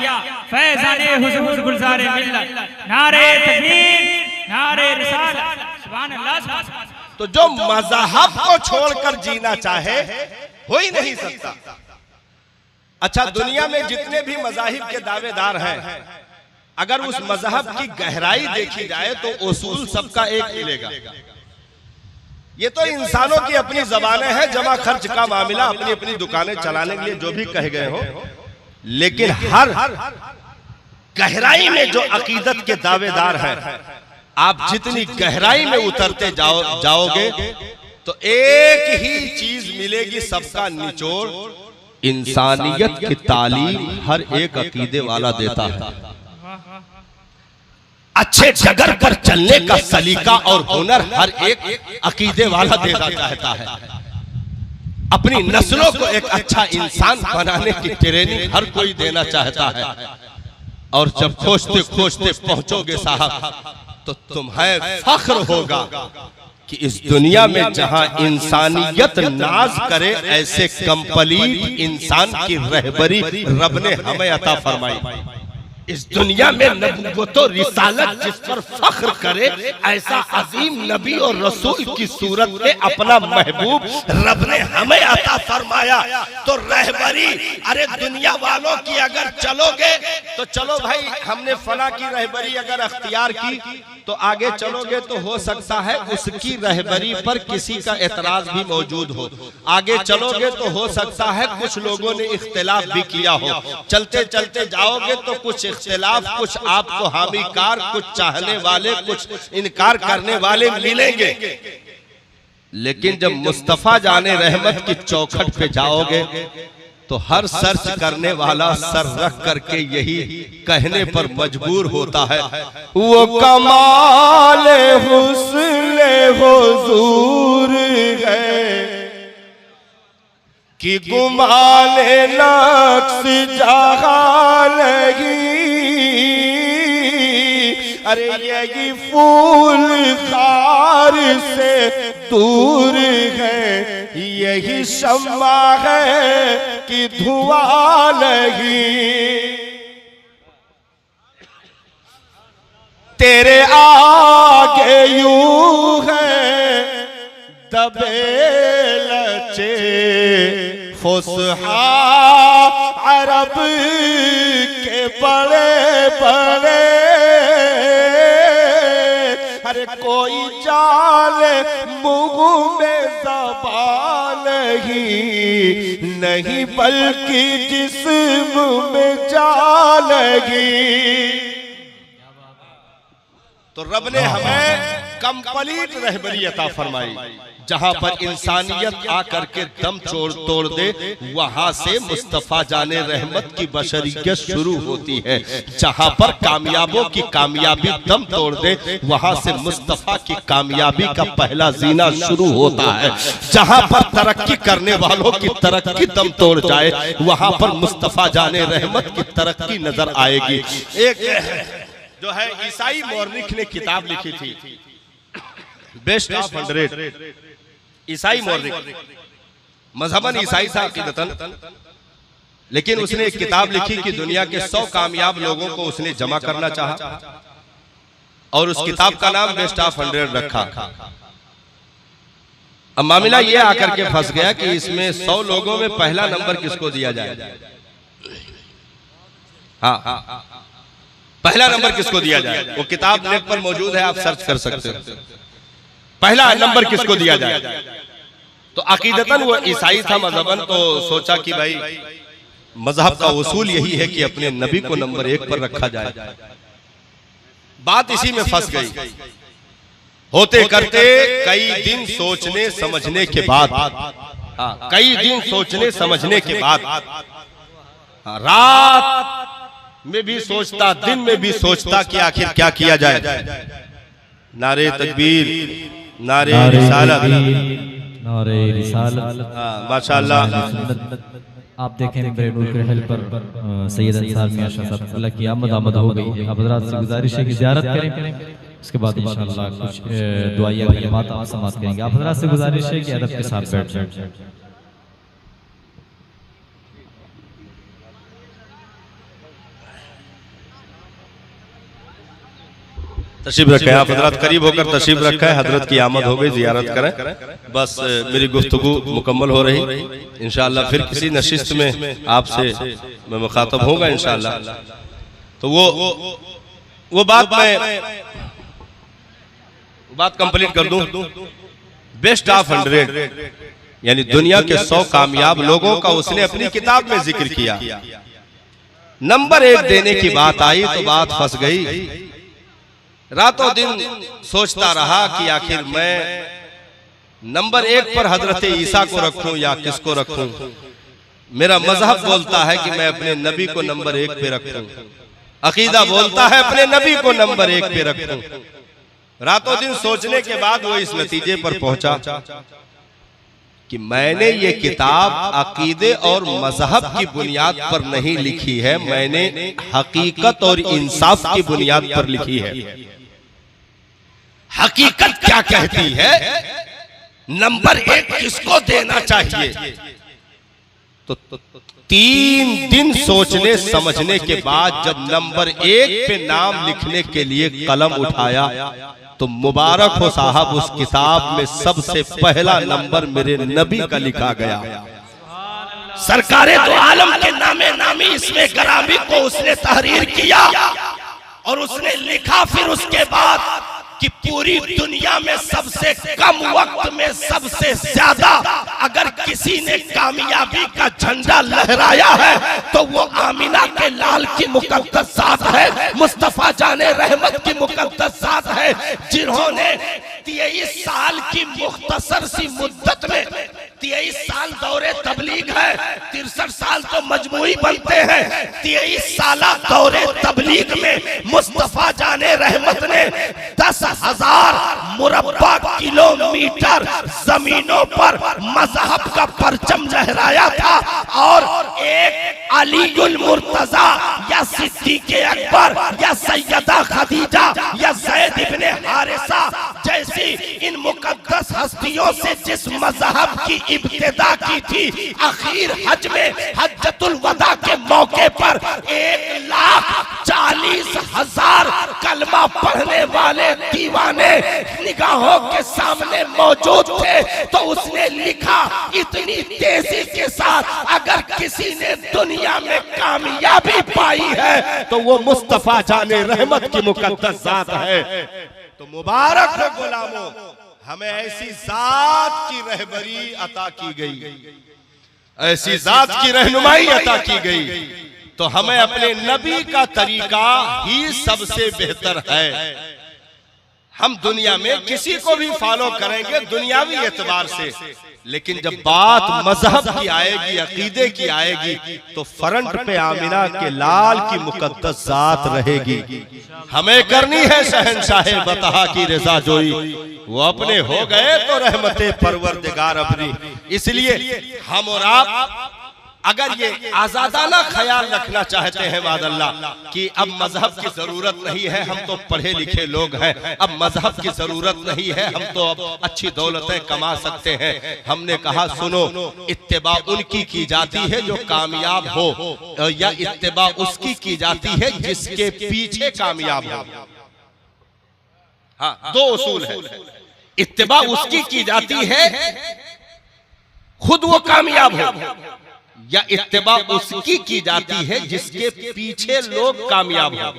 फैज़ाने हुजूर गुलज़ारे मिल्लत। नारे तकबीर, नारे रिसालत, सुभान अल्लाह सुभान अल्लाह। तो जो मजहब को छोड़कर जीना चाहे हो ही नहीं सकता। अच्छा, दुनिया में जितने भी मजाहिब के दावेदार हैं, अगर उस मजहब की गहराई देखी जाए तो उसूल सबका एक मिलेगा। ये तो इंसानों की अपनी जबानें हैं, जमा खर्च का मामला, अपनी अपनी दुकानें चलाने के लिए जो भी कहे गए हो, लेकिन हर गहराई में जो अकीदत के दावेदार हैं, आप जितनी गहराई में उतरते जाओगे तो एक ही चीज मिलेगी, सबका निचोड़ इंसानियत की तालीम हर एक अकीदे वाला देता है। अच्छे जगर पर चलने का सलीका और हुनर हर एक अकीदे वाला देना चाहता है। अपनी नस्लों को एक अच्छा इंसान बनाने की ट्रेनिंग हर कोई देना चाहता है। और जब खोजते खोजते पहुंचोगे साहब, तो तुम्हें फख्र होगा कि इस दुनिया में जहां इंसानियत नाज करे, ऐसे कंप्लीट इंसान की रहबरी रब ने हमें अता फरमाई। इस दुनिया में नबूवत और रिसालत जिस पर फख्र करे, ऐसा अजीम नबी और रसूल की सूरत में अपना महबूब रब ने हमें अता फरमाया। तो रहबरी, अरे दुनिया वालों की अगर चलोगे तो चलो भाई, हमने फला की रहबरी अगर अख्तियार की तो आगे चलोगे तो हो सकता है उसकी रहबरी पर किसी का एतराज भी मौजूद हो। आगे चलोगे तो हो सकता है कुछ लोगों ने इख्तिलाफ भी किया हो। चलते चलते जाओगे तो कुछ इख्तिलाफ, कुछ आपको हामी कार, कुछ चाहने वाले, कुछ इनकार करने वाले मिलेंगे। लेकिन जब मुस्तफा जाने रहमत की चौखट पे जाओगे तो हर सर्च करने वाला सर रख करके यही कहने पर मजबूर होता है, वो कमाल हुस्न हुजूर है कि गुमाने नक्श जहां लगी। अरे यही फूल खार से दूर है, यही शम्मा है कि धुआं लगी। तेरे आगे यूं है दबे लचे फुसहा अरब के बड़े बड़े। अरे कोई जाले मुंह में ज़बान नहीं बल्कि जिस्म में जान लगी। तो रब ने हमें कंप्लीट रहबरी अता फरमाई। जहां पर इंसानियत आकर के दम तोड़ दे, वहां से मुस्तफा जाने रहमत की बशरियत शुरू होती है। जहां पर कामयाबों की कामयाबी दम तोड़ दे, वहां से मुस्तफा की कामयाबी का पहला जीना शुरू होता है। जहां पर तरक्की करने वालों की तरक्की दम तोड़ जाए, वहां पर मुस्तफा जाने रहमत की तरक्की नजर आएगी। एक जो है ईसाई मौर्निक ने किताब लिखी थी, बेस्ट ऑफ 100। ईसाई मौर्निक मजहबन ईसाई था अकीदतन, लेकिन उसने एक किताब लिखी कि दुनिया के 100 कामयाब लोगों को उसने जमा करना चाहा और उस किताब का नाम बेस्ट ऑफ 100 रखा। अब मामला ये आकर के फंस गया कि इसमें 100 लोगों में पहला नंबर किसको दिया जाए। हाँ, पहला नंबर किसको दिया जाए। वो किताब नेट पर मौजूद है, आप सर्च कर सकते हो। पहला नंबर किसको दिया जाए। तो अकीदतन वो ईसाई था मजहबन, तो सोचा कि भाई मजहब का उसूल यही है कि अपने नबी को नंबर 1 पर रखा जाए। बात इसी में फंस गई। होते करते कई दिन सोचने समझने के बाद, कई दिन सोचने समझने के बाद, रात में भी सोचता, दिन में भी सोचता कि आखिर क्या किया जाए। नारे तकबीर, नारे रिसालत, नारे रिसालत। माशाअल्लाह। आप देखें मेरे नूर के रहल पर सैयद अंसार मियां शाह साहब अल्लाह की आमद हो गई। आप हज़रात से गुजारिश है कि ज़ियारत करें, उसके बाद इंशाअल्लाह कुछ दुआया कलिमात आप समाप्त करेंगे। आप हज़रात से गुजारिश है कि अदब के साथ बैठ जाएं। तशरीफ रखें, आप हजरत करीब होकर तशरीफ रखें। हजरत की आमद हो गई, जियारत करें। बस मेरी गुफ्तगू मुकम्मल हो रही। इंशाअल्लाह फिर किसी नशिस्त में आपसे मैं मुखातब होगा इंशाअल्लाह। तो वो बात मैं कंप्लीट कर दूं। बेस्ट ऑफ 100 यानी दुनिया के 100 कामयाब लोगों का उसने अपनी किताब में जिक्र किया। नंबर 1 देने की बात आई तो बात फंस गई। रातों दिन सोचता रहा कि आखिर मैं नंबर 1 पर हजरत ईसा को रखूं या किसको रखूं। मेरा मजहब बोलता है कि मैं अपने नबी को नंबर 1 पे रखूं, अकीदा बोलता है अपने नबी को नंबर 1 पे रखूं। रातों दिन सोचने के बाद वो इस नतीजे पर पहुंचा कि मैंने ये किताब अकीदे और मजहब की बुनियाद पर नहीं लिखी है, मैंने हकीकत और इंसाफ की बुनियाद पर लिखी है। हकीकत क्या कहती है, नंबर 1 किसको देना चाहिए। तो 3 दिन सोचने समझने के बाद जब नंबर 1 पे नाम लिखने के लिए कलम उठाया तो मुबारक हो साहब, उस किताब में सबसे पहला नंबर मेरे नबी का लिखा गया। सरकारे दो आलम के नामे नामी इसमें गरामी को उसने तहरीर किया और उसने लिखा फिर उसके बाद कि पूरी दुनिया में सबसे कम वक्त में सबसे ज्यादा अगर किसी ने कामयाबी का झंडा लहराया है तो वो आमिना के लाल की मुकद्दस ज़ात है, मुस्तफा जाने रहमत की मुकद्दस ज़ात है, जिन्होंने 23 साल की मुख्तसर सी मुद्दत में 23 साल दौरे तबलीग है, 63 साल तो मजमूई बनते हैं। 23 साल दौरे तबलीग में मुस्तफा जाने रहमत ने 10,000 मुरब्बा किलोमीटर जमीनों पर मजहब का परचम लहराया था और एक अलीउल मुर्तजा या सिद्दीक़ अकबर या सैयदा खदीजा या ज़ैद इब्ने हारिसा जैसी इन मुकद्दस हस्तियों से जिस मजहब की इब्तिदा की थी, आखिर हज में हज्जतुल वदा के मौके पर 1,40,000 कलमा पढ़ने वाले दीवाने निगाहों के सामने मौजूद थे। तो उसने लिखा इतनी तेजी के साथ अगर किसी ने दुनिया में कामयाबी पाई है तो वो मुस्तफा जाने रहमत की मुकद्दस ज़ात है। तो मुबारक हो गुलामों, हमें ऐसी जात की रहबरी अता की गई, ऐसी जात की रहनुमाई अता की गई। तो हमें अपने नबी का तरीका ही सबसे बेहतर है। हम दुनिया में किसी को भी फॉलो करेंगे दुनियावी एतबार से, लेकिन जब बात मजहब की आएगी, अकीदे की आएगी तो फ्रंट पे आमिना के लाल की मुकद्दस ज़ात रहेगी। हमें करनी है शहंशाह बतहा की रज़ा जोई, वो अपने हो गए तो रहमते परवरदिगार अपनी। इसलिए हम और आप अगर ये आजादाना ख्याल रखना चाहते हैं मादअल्लाह कि अब मजहब की जरूरत नहीं है, हम तो पढ़े लिखे लोग हैं, अब मजहब की जरूरत नहीं है, हम तो अब अच्छी दौलतें कमा सकते हैं। हमने कहा सुनो, इत्तिबा उनकी की जाती है जो कामयाब हो, या इत्तिबा उसकी की जाती है जिसके पीछे कामयाब हो। हाँ, 2 उसूल है। इत्तिबा उसकी की जाती है खुद वो कामयाब हो, या इत्तिबा उसकी की जाती है जिसके पीछे लोग कामयाब हो।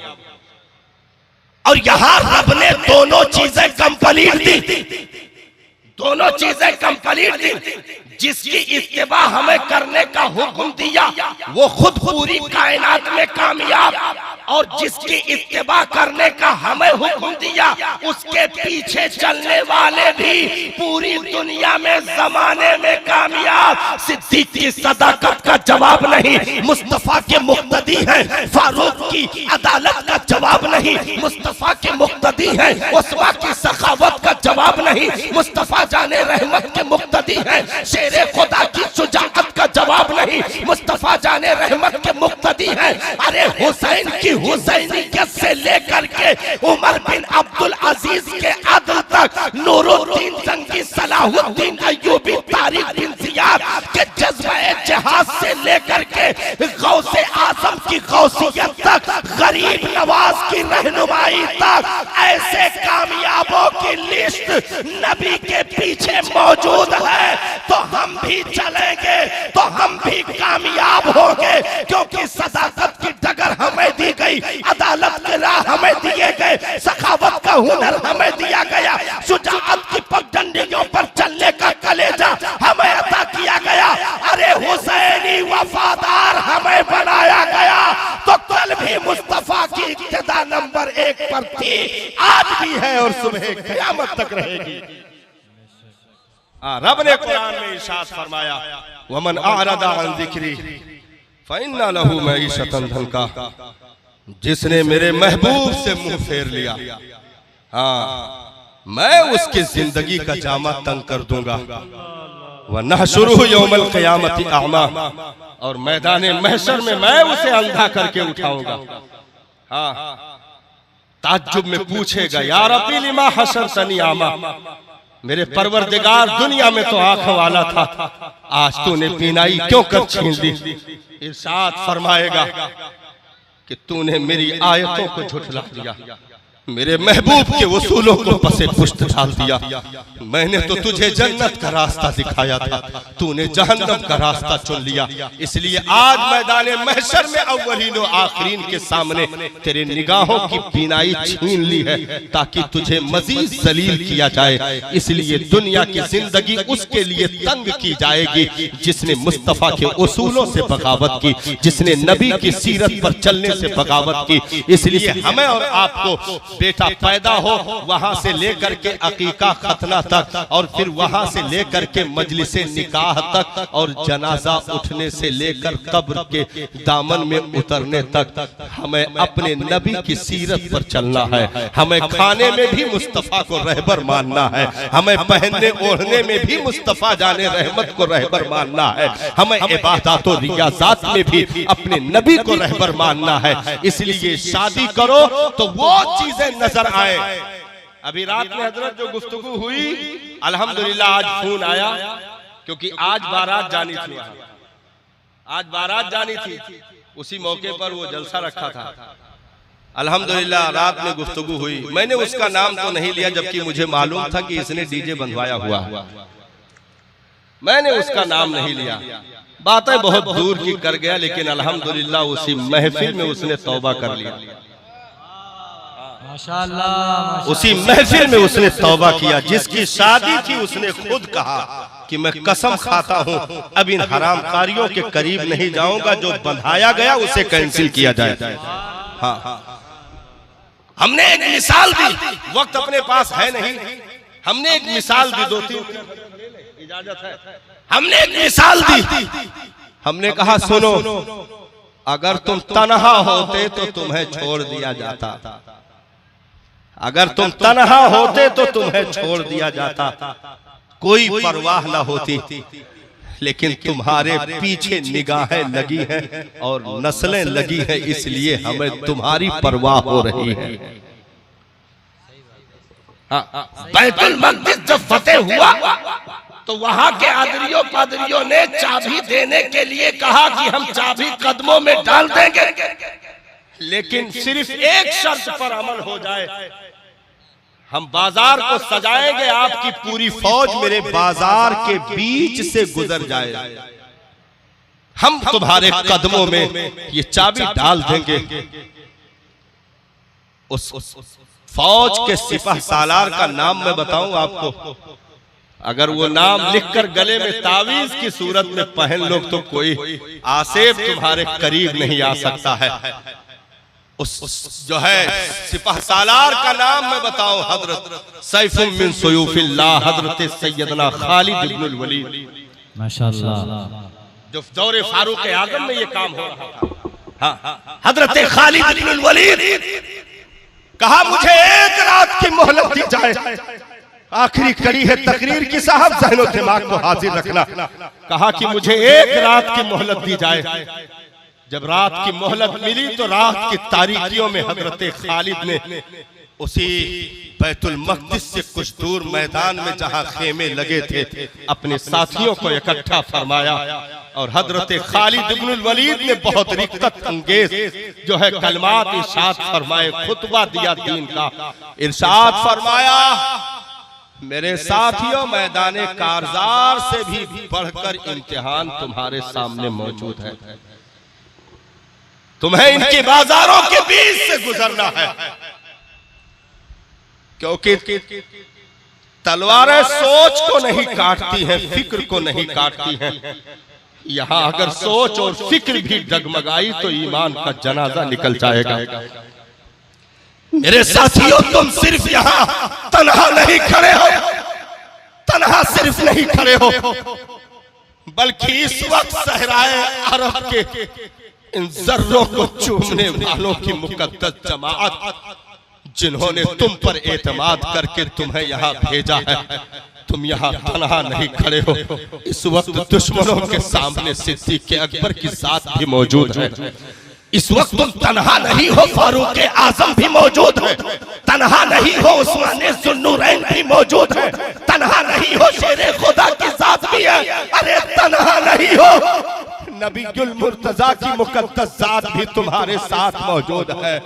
और यहाँ रब ने दोनों चीजें कंप्लीट दी, दोनों चीजें कंप्लीट दी। जिसकी इत्तिबा हमें करने का हुक्म दिया वो खुद पूरी कायनात में कामयाब, और जिसकी इत्तिबा करने का हमें हुक्म दिया, उसके पीछे चलने वाले भी पूरी दुनिया में जमाने में कामयाब। सिद्दीक की सदाकत का जवाब नहीं, मुस्तफा के मुक्तदी हैं। फारूक की अदालत का जवाब नहीं, मुस्तफा के मुक्तदी हैं। उस्मा की सखावत का जवाब नहीं, मुस्तफा जाने रहमत के मुक्तदी हैं। शेरे खुदा की शुजाअत का जवाब नहीं, मुस्तफा जाने रहमत के मुक्तदी हैं। अरे हुसैन की हुसैनियत से लेकर के उमर बिन अब्दुल अजीज के अदल तक, नूरुद्दीन जंगी, सलाहुद्दीन अय्यूबी, तारिक बिन जियाद के जज्बे जिहाद से लेकर के गौसे आजम की गौसियत तक, गरीब नवाज की रहनुमाई तक, ऐसे कामयाबों की लिस्ट नबी के पीछे मौजूद है। तो हम भी चलेंगे तो हम भी कामयाब होंगे, क्योंकि सदाकत की डगर हमें दी गई, अदालत के राह हमें दिए गए, सखावत का हुनर हमें दिया गया, शुजाअत की पगडंडियों पर चलने का कलेजा हमें अता किया गया। अरे हुसैनी वफादार हमें बनाया गया। तो कल भी मुस्तफा की इक्तदा नंबर 1 पर थी, आज भी है और सुबह क़यामत तक रहेगी। रब ने कुरान में इरशाद फरमाया, वमन आरदा अन ज़िक्री फ़इन्ना लहू मईशतन दंका। जिसने मेरे महबूब से मुंह फेर लिया, हाँ, मैं उसकी जिंदगी का जामा तंग कर दूंगा। व नहशुरुहु यौमल क़यामति अमा, और मैदान महशर में मैं उसे अंधा करके उठाऊंगा। हाँ, ताज्जुब में पूछेगा, या रब्बी लिमा हशरतनी आमा, मेरे परवरदिगार दुनिया में तो आंखों वाला था, आज तूने बीनाई क्यों कर छीन ली। इरशाद फरमाएगा कि तूने मेरी आयतों को झुठला दिया, मेरे महबूब के उसूलों को पसे पुष्ट डाल दिया। मैंने तो तुझे जन्नत का रास्ता दिखाया था, तूने जहन्नम का रास्ता चुन लिया। इसलिए आज मैदान महशर में अव्वलीन और आखिरीन के सामने तेरे निगाहों की बीनाई छीन ली है, ताकि तुझे मजीद जलील किया जाए। इसलिए दुनिया की जिंदगी उसके लिए तंग की जाएगी जिसने मुस्तफा के उसूलों से बगावत की, जिसने नबी की सीरत पर चलने से बगावत की। इसलिए हमें और आपको बेटा पैदा हो, वहां से लेकर के अकीका खतना तक, और फिर वहां से लेकर के मजलिसे निकाह तक, और जनाजा उठने से लेकर कब्र के दामन में उतरने तक हमें अपने नबी की सीरत पर चलना है। हमें खाने में भी मुस्तफा को रहबर मानना है, हमें पहनने ओढ़ने में भी मुस्तफा जाने रहमत को रहबर मानना है, हमें इबादत और रियाज़ात में भी अपने नबी को रहबर मानना है। इसलिए शादी करो तो वो चीजें नजर आए। अभी रात में हजरत जो गुफ्तगू हुई, अल्हम्दुलिल्लाह आज फोन आया, क्योंकि आज बारात जानी थी, आज बारात जानी थी, उसी मौके पर वो जलसा रखा था। अल्हम्दुलिल्लाह रात में गुफ्तगू हुई, मैंने उसका नाम तो नहीं लिया, जबकि मुझे मालूम था कि इसने डीजे बंधवाया हुआ, मैंने उसका नाम नहीं लिया। बातें बहुत दूर की कर गया, लेकिन अल्हम्दुलिल्लाह उसी महफिल में उसने तौबा कर लिया। माशाअल्लाह, उसी महफिल में उसने तौबा किया। जिसकी शादी थी उसने खुद कहा कि मैं कसम खाता हूं अब इन हरामकारियों के करीब नहीं जाऊंगा, जो बंधाया गया उसे कैंसिल किया जाए। हाँ, हमने एक मिसाल दी, वक्त अपने पास है नहीं, हमने एक मिसाल दी, 2-3 इजाजत है, हमने एक मिसाल दी। हमने कहा सुनो, अगर तुम तन्हा होते तो तुम्हें छोड़ दिया जाता, अगर तुम तन्हा होते तो तुम्हें छोड़ दिया जाता, कोई परवाह ना होती, लेकिन तुम्हारे पीछे निगाहें लगी हैं और नस्लें लगी हैं, इसलिए हमें तुम्हारी परवाह हो रही है। बैतुल मक़दिस जब फतेह हुआ तो वहां के आदरियों पादरियों ने चाबी देने के लिए कहा कि हम चाबी कदमों में डाल देंगे, लेकिन सिर्फ एक शर्त पर अमल हो जाए, हम बाजार को सजाएंगे, आपकी पूरी फौज मेरे बाजार के बीच से गुजर जाए, हम तुम्हारे कदमों में ये चाबी डाल देंगे। उस फौज के सिपाह सालार का नाम मैं बताऊं आपको, अगर वो नाम लिखकर गले में तावीज की सूरत में पहन लो तो कोई आसेब तुम्हारे करीब नहीं आ सकता है। उस जो है सिपाह सालार का नाम मैं बताऊं, हजरत सैफुम मिन सुयूफिल्लाह, हजरत सैयदना खालिद इब्नुल वलीद माशाअल्लाह, जो दौरे फारूक आजम में ये काम हो रहा था। हाँ, हजरत खालिद इब्नुल वलीद कहा मुझे एक रात की मोहलत दी जाए, आखिरी कड़ी है तकरीर की साहब, ज़हन और दिमाग को हाजिर रखना। कहा कि मुझे एक रात की मोहलत दी जाए। जब रात की मोहलत मिली तो रात की तारीकियों में हजरत खालिद ने उसी बैतुल मक़दिस से कुछ दूर मैदान में जहां खेमे लगे थे अपने साथियों को इकट्ठा फरमाया और हजरत खालिद इब्नुल वलीद ने बहुत रिक्कत अंगेज जो है कलमात इरशाद फरमाए, खुतबा दिया दीन का। इरशाद फरमाया, मेरे साथियों, मैदाने कारजार से भी बढ़कर इम्तिहान तुम्हारे सामने मौजूद है। तुम्हें इनके बाजारों के बीच से गुजरना है, क्योंकि तलवारें सोच को नहीं काटती हैं, फिक्र को नहीं काटती हैं। यहां अगर सोच और फिक्र भी डगमगाई तो ईमान का जनाजा निकल जाएगा। मेरे साथियों, तुम सिर्फ यहाँ तन्हा नहीं खड़े हो, तन्हा सिर्फ नहीं खड़े हो, बल्कि इस वक्त सहराए अरब के इन जर्रों को चूमने वालों की मुकद्दस जमाअत, जिन्होंने तुम पर एतमाद करके तुम्हें यहाँ भेजा है, तुम यहाँ तन्हा नहीं खड़े हो। इस वक्त दुश्मनों के सामने सिद्दीक़ अकबर की जात भी मौजूद है। इस वक्त तुम तन्हा नहीं हो, फारूक आजम भी मौजूद है। तन्हा नहीं हो, उस्मान ज़ुन्नूरैन भी मौजूद है। तन्हा नहीं हो, शेरे खुदा की जात भी है। अरे तन्हा नहीं हो, नबीयुल मुर्तजा की मुकद्दस जात भी तुम्हारे साथ मौजूद है।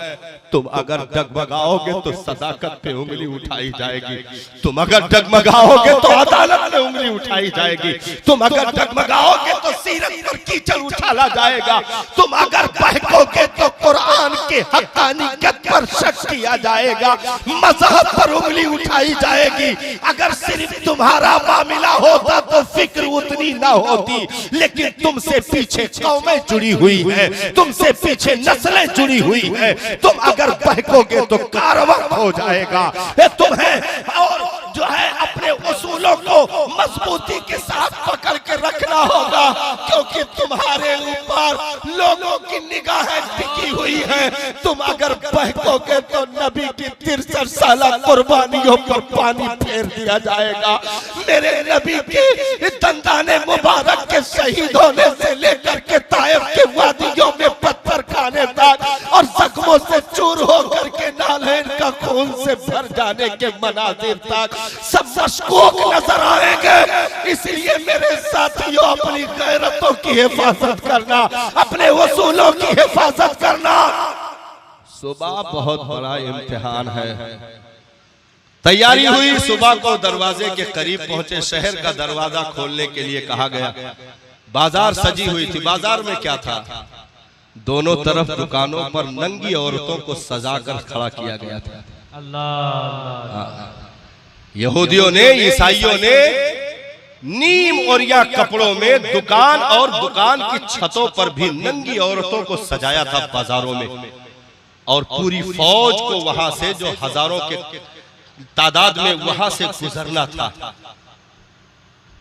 तुम अगर डगमगाओगे तो सदाकत पे उंगली उठाई जाएगी, तुम अगर डगमगाओगे तो अदालत में उंगली उठाई जाएगी, तुम अगर डगमगाओगे तो सीरत पर कीचड़ उछाला जाएगा, तुम अगर बहकोगे तो कुरान के हक़ानियत पर शक किया जाएगा, मज़हब पर उंगली उठाई जाएगी। अगर सिर्फ तुम्हारा मामला होता तो फिक्र उतनी ना होती, लेकिन तुमसे पीछे कौमें जुड़ी हुई है, तुमसे पीछे नस्लें जुड़ी हुई है। तुम अगर बहकोगे तो कारवां हो जाएगा। तुम्हें और जो है अपने उसूलों को मजबूती के साथ पकड़ के रखना होगा, क्योंकि तुम्हारे ऊपर लोगों की निगाहें टिकी हुई हैं। तुम अगर बहकोगे तो नबी की 63 साला कुर्बानियों पर पानी फेर दिया जाएगा। मेरे नबी की दंदाने मुबारक के शहीद होने से लेकर के ताइफ के वादियों में पत्थर खाने तक और जख्मों से चूर होकर के नालैन का खून से भर जाने के मनाजिर तक सब मशकूक नजर आएंगे। इसलिए मेरे साथियों, अपनी गैरतों की हिफाजत करना, अपने उसूलों की हिफाजत करना। सुबह बहुत बड़ा इम्तिहान है। तैयारी हुई, सुबह को दरवाजे के करीब पहुंचे, शहर का दरवाजा खोलने के लिए कहा गया। बाजार सजी हुई थी। बाजार में क्या था? दोनों तरफ दुकानों पर नंगी औरतों को सजाकर खड़ा किया गया था। अल्लाह, यहूदियों ने, ईसाइयों ने नीम और या कपड़ों में दुकान और दुकान की छतों पर भी नंगी औरतों को सजाया था बाजारों में, और पूरी फौज को वहां से, जो हजारों के तादाद में वहां से गुजरना था,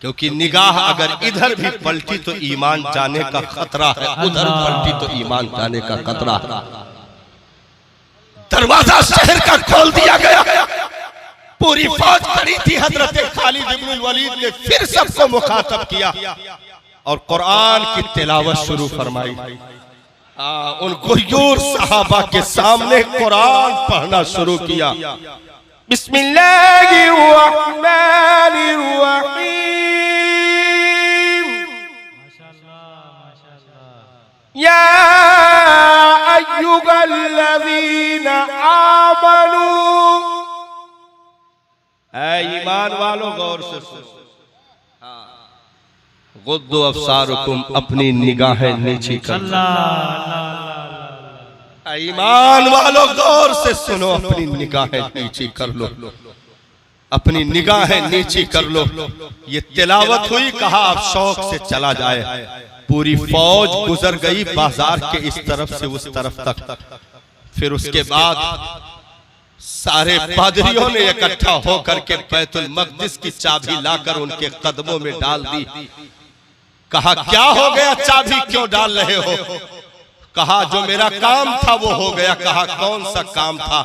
क्योंकि निगाह अगर इधर भी पलटी तो ईमान जाने का खतरा है, उधर पलटी तो ईमान जाने का खतरा है। दरवाजा शहर का खोल दिया गया, पूरी फौज खड़ी थी। हजरत खालिद इब्नुल वलीद ने फिर सबको मुखातब किया और कुरान की तिलावत शुरू फरमाई। उन गुयूर सहाबा के सामने कुरान पढ़ना शुरू किया। बिस्मिल्लाहिर्रहमानिर्रहीम, या अय्युहल्लज़ीना आमनू, ऐ ईमान वालों गौर से सुनो। गुद्दू अब्सारुकुम, अपनी निगाहें नीची कर लो। ईमान वालों गौर से सुनो, अपनी निगाहें नीची कर लो, अपनी निगाहें नीची कर लो। ये तिलावत हुई, कहा अब शौक से चला जाए। पूरी फौज गुजर गई बाजार के इस तरफ से उस तरफ तक। फिर उसके बाद सारे पादरियों ने इकट्ठा होकर के बैतुल मक़दिस की चाबी लाकर उनके कदमों में डाल दी। कहा क्या हो गया, चाबी क्यों डाल रहे हो? कहा जो मेरा काम था वो हो गया। कहा कौन सा काम था?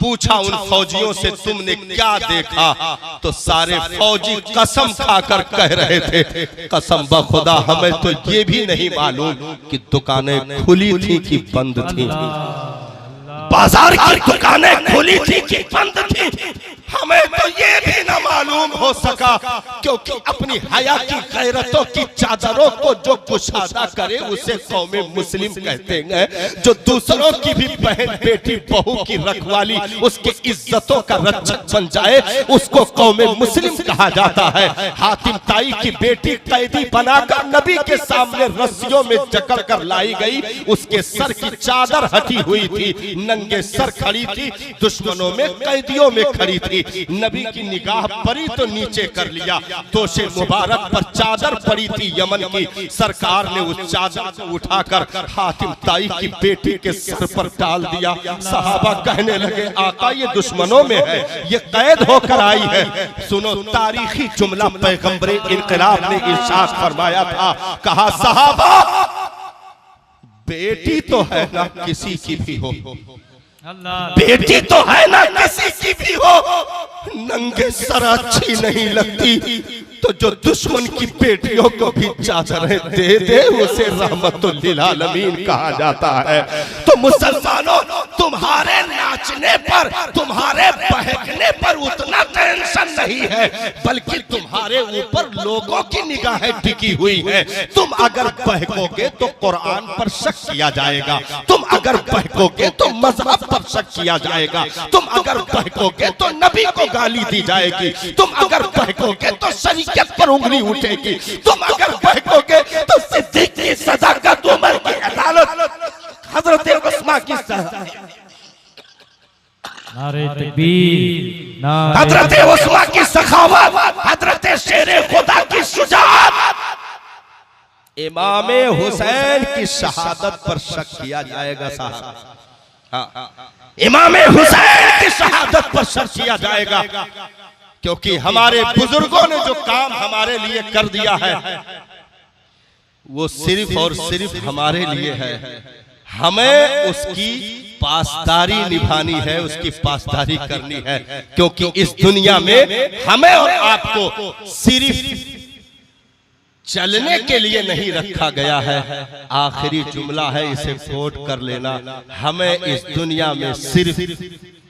पूछा उन फौजियों से तुमने क्या देखा? तो सारे फौजी कसम खाकर कह रहे थे, कसम बखुदा हमें तो ये भी नहीं मालूम कि दुकानें खुली थी कि बंद थी। बाजार की दुकानें खुली थी कि बंद थी, हमें तो ये भी न मालूम हो सका, क्योंकि अपनी हया की गैरतों की चादरों को जो कुशादा करे उसे कौमे मुस्लिम कहते हैं। जो दूसरों की भी बहन बेटी बहू की रखवाली उसके इज्जतों का रक्षक बन जाए उसको कौमे मुस्लिम कहा जाता है। हातिम ताई की बेटी कैदी बनाकर नबी के सामने रस्सियों में जकड़ कर लाई गई। उसके सर की चादर हटी हुई थी, नंगे सर खड़ी थी, दुश्मनों में कैदियों में खड़ी थी। नबी की निगाह पड़ी तो नीचे कर लिया। तोशे मुबारक पर चादर पड़ी थी यमन की। सरकार ने उस चादर को उठाकर हातिम ताई की बेटी के सर पर डाल दिया। सहाबा कहने लगे आका ये दुश्मनों में है, ये कैद होकर आई है। सुनो तारीखी जुमला पैगंबरे इनकलाब ने इरशाद फरमाया था, कहा सहाबा बेटी तो है ना किसी की भी हो, बेटी तो है ना किसी की भी हो, नंगे सर अच्छी नहीं लगती, तो जो दुश्मन की बेटियों को भी चादरें दे दे उसे रहमतुल लिल आलमीन कहा जाता है। तो मुसलमानों तुम्हारे नाचने पर, तुम्हारे बहकने पर उतना टेंशन नहीं है, बल्कि तुम्हारे ऊपर लोगों की निगाहें टिकी हुई है। तुम अगर बहकोगे तो कुरान पर शक किया जाएगा, तुम अगर बहकोगे तो मजहब पर शक किया जाएगा, तुम अगर बहकोगे तो नबी को गाली दी जाएगी, तुम अगर बहकोगे तो शरीयत पर उंगली उठेगी, तुम अगर बहकोगे तो सिद्दीक की सदाकत, उमर की अदालत, हजरत उस्मान की नारे तकबीर, नारे हजरत उस्मान की सखावत, हजरत शेरे खुदा की शुजाअत, इमाम हुसैन की शहादत पर शक किया जाएगा साहब। इमाम हुसैन की शहादत पर शक किया जाएगा, क्योंकि हमारे बुजुर्गों ने जो काम हमारे लिए कर दिया है वो सिर्फ और सिर्फ हमारे लिए है। हमें उसकी पासदारी निभानी है, उसकी पासदारी करनी है, क्योंकि इस दुनिया में हमें और आपको सिर्फ चलने के लिए नहीं रखा गया है। आखिरी जुमला है, इसे कोट कर लेना, हमें इस दुनिया में सिर्फ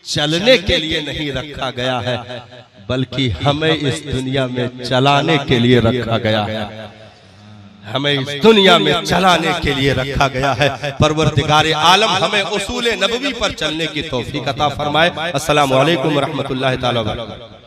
चलने के लिए नहीं रखा गया है, बल्कि हमें इस दुनिया में चलाने के लिए रखा गया है। हमें इस दुनिया में चलाने के लिए रखा गया है। परवरदिगार आलम हमें उसूल नबवी पर चलने की तौफीक अता फरमाए। अस्सलामु अलैकुम व रहमतुल्लाहि तआला व बरकातहू।